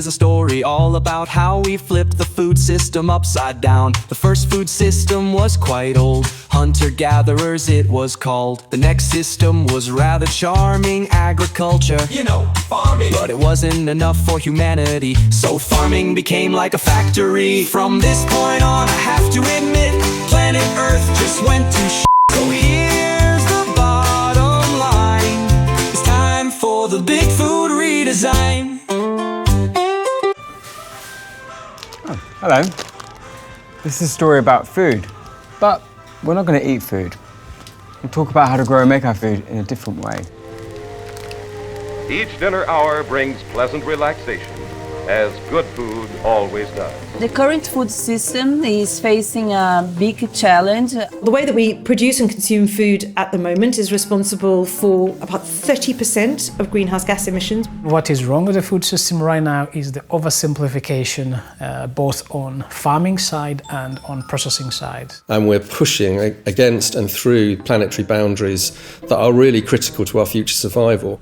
is a story all about how we flipped the food system upside down. The first food system was quite old, hunter-gatherers it was called. The next system was rather charming, agriculture, you know, farming. But it wasn't enough for humanity, so farming became like a factory. From this point on, I have to admit, planet Earth just went to shit. So here's the bottom line, it's time for the big food redesign. Oh, hello. This is a story about food, but we're not going to eat food. We'll talk about how to grow and make our food in a different way. Each dinner hour brings pleasant relaxation, as good food always does. The current food system is facing a big challenge. The way that we produce and consume food at the moment is responsible for about 30% of greenhouse gas emissions. What is wrong with the food system right now is the oversimplification, both on farming side and on processing side. And we're pushing against and through planetary boundaries that are really critical to our future survival.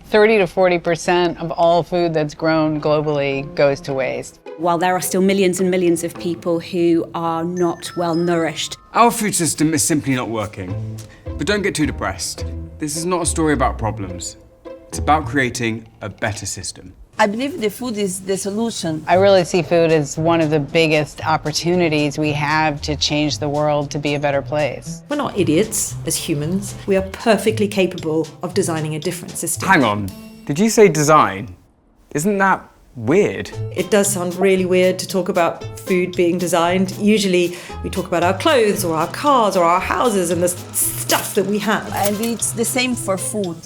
30 to 40% of all food that's grown globally goes to waste. While there are still millions and millions of people who are not well nourished. Our food system is simply not working. But don't get too depressed. This is not a story about problems. It's about creating a better system. I believe the food is the solution. I really see food as one of the biggest opportunities we have to change the world to be a better place. We're not idiots as humans. We are perfectly capable of designing a different system. Hang on, did you say design? Isn't that weird? It does sound really weird to talk about food being designed. Usually we talk about our clothes or our cars or our houses and the stuff that we have. And it's the same for food.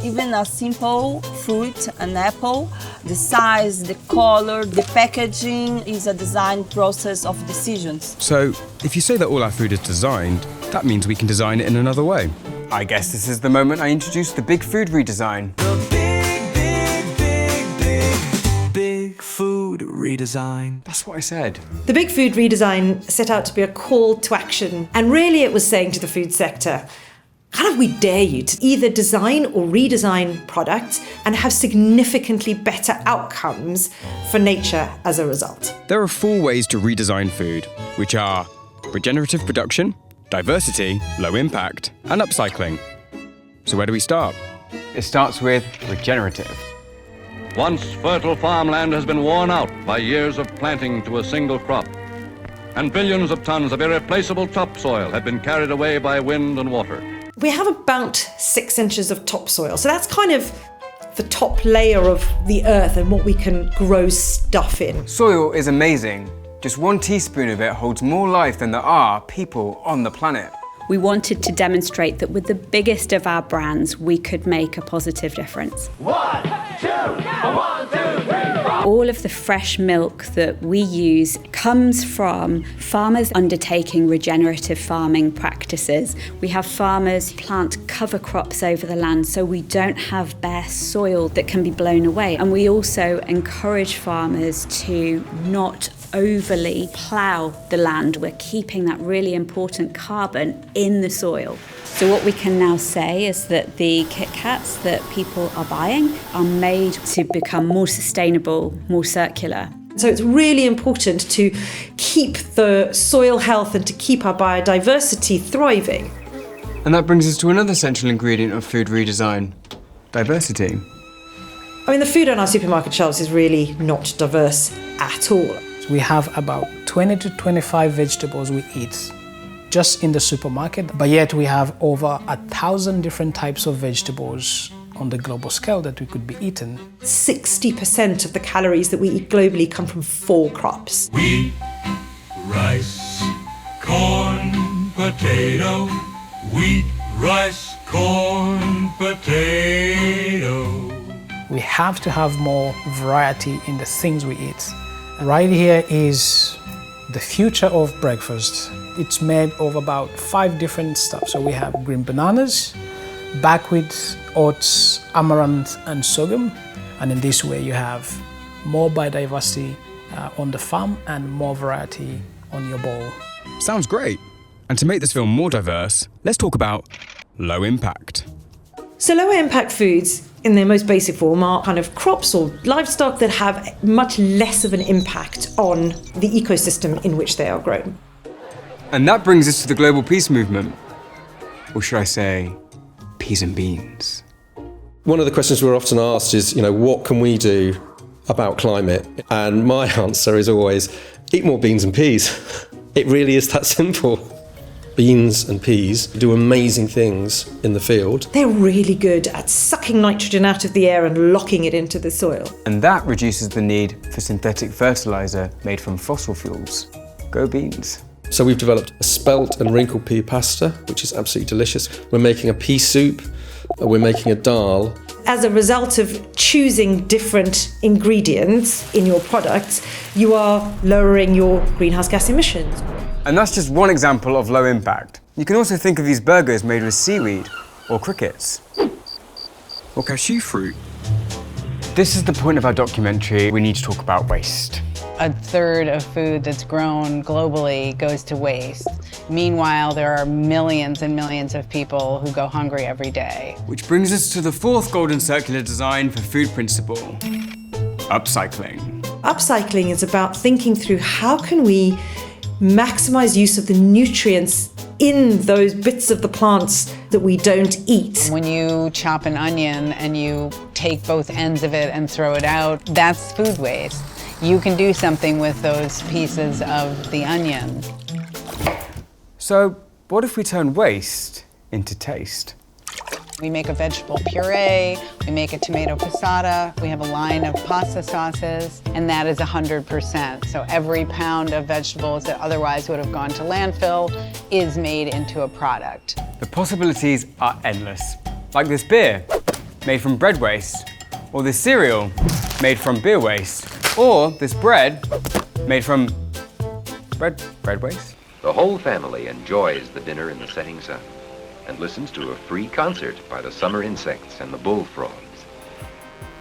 Even a simple fruit, an apple, the size, the color, the packaging is a design process of decisions. So, if you say that all our food is designed, that means we can design it in another way. I guess this is the moment I introduce the big food redesign. The big food redesign. That's what I said. The Big Food Redesign set out to be a call to action, and really it was saying to the food sector, kind of we dare you to either design or redesign products and have significantly better outcomes for nature as a result. There are 4 ways to redesign food, which are regenerative production, diversity, low impact, and upcycling. So where do we start? It starts with regenerative. Once fertile farmland has been worn out by years of planting to a single crop, and billions of tons of irreplaceable topsoil have been carried away by wind and water. We have about 6 inches of topsoil, so that's kind of the top layer of the earth and what we can grow stuff in. Soil is amazing. Just 1 teaspoon of it holds more life than there are people on the planet. We wanted to demonstrate that with the biggest of our brands, we could make a positive difference. 1, 2, 1, 2, 3, 4. All of the fresh milk that we use comes from farmers undertaking regenerative farming practices. We have farmers plant cover crops over the land so we don't have bare soil that can be blown away. And we also encourage farmers to not overly plough the land. We're keeping that really important carbon in the soil. So what we can now say is that the Kit Kats that people are buying are made to become more sustainable, more circular. So it's really important to keep the soil health and to keep our biodiversity thriving. And that brings us to another central ingredient of food redesign, diversity. I mean, the food on our supermarket shelves is really not diverse at all. We have about 20 to 25 vegetables we eat just in the supermarket, but yet we have over 1,000 different types of vegetables on the global scale that we could be eaten. 60% of the calories that we eat globally come from 4 crops. Wheat, rice, corn, potato. Wheat, rice, corn, potato. We have to have more variety in the things we eat. Right here is the future of breakfast. It's made of about 5 different stuff. So we have green bananas, buckwheat, oats, amaranth, and sorghum. And in this way, you have more biodiversity on the farm and more variety on your bowl. Sounds great. And to make this feel more diverse, let's talk about low impact. So lower impact foods in their most basic form, are kind of crops or livestock that have much less of an impact on the ecosystem in which they are grown. And that brings us to the global peace movement. Or should I say, peas and beans. One of the questions we're often asked is, what can we do about climate? And my answer is always, eat more beans and peas. It really is that simple. Beans and peas do amazing things in the field. They're really good at sucking nitrogen out of the air and locking it into the soil. And that reduces the need for synthetic fertiliser made from fossil fuels. Go beans. So we've developed a spelt and wrinkled pea pasta, which is absolutely delicious. We're making a pea soup. We're making a dal. As a result of choosing different ingredients in your products, you are lowering your greenhouse gas emissions. And that's just one example of low impact. You can also think of these burgers made with seaweed, or crickets, or cashew fruit. This is the point of our documentary. We need to talk about waste. A third of food that's grown globally goes to waste. Meanwhile, there are millions and millions of people who go hungry every day. Which brings us to the fourth golden circular design for food principle, upcycling. Upcycling is about thinking through how can we maximize use of the nutrients in those bits of the plants that we don't eat. When you chop an onion and you take both ends of it and throw it out, that's food waste. You can do something with those pieces of the onion. So, what if we turn waste into taste? We make a vegetable puree, we make a tomato passata, we have a line of pasta sauces, and that is 100%. So every pound of vegetables that otherwise would have gone to landfill is made into a product. The possibilities are endless. Like this beer, made from bread waste, or this cereal, made from beer waste, or this bread, made from bread waste. The whole family enjoys the dinner in the setting sun and listens to a free concert by the summer insects and the bullfrogs.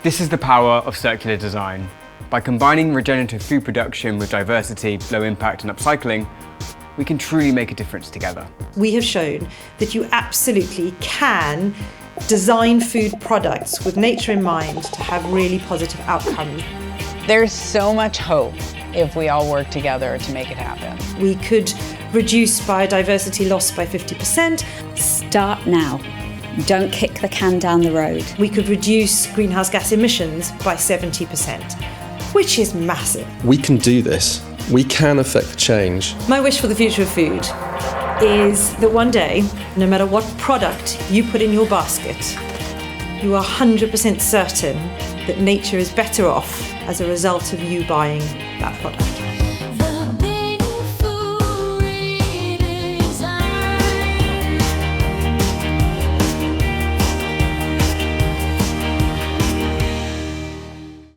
This is the power of circular design. By combining regenerative food production with diversity, low impact and upcycling, we can truly make a difference together. We have shown that you absolutely can design food products with nature in mind to have really positive outcomes. There's so much hope if we all work together to make it happen. We could reduce biodiversity loss by 50%. Start now. Don't kick the can down the road. We could reduce greenhouse gas emissions by 70%, which is massive. We can do this. We can affect change. My wish for the future of food is that one day, no matter what product you put in your basket, you are 100% certain that nature is better off as a result of you buying that product.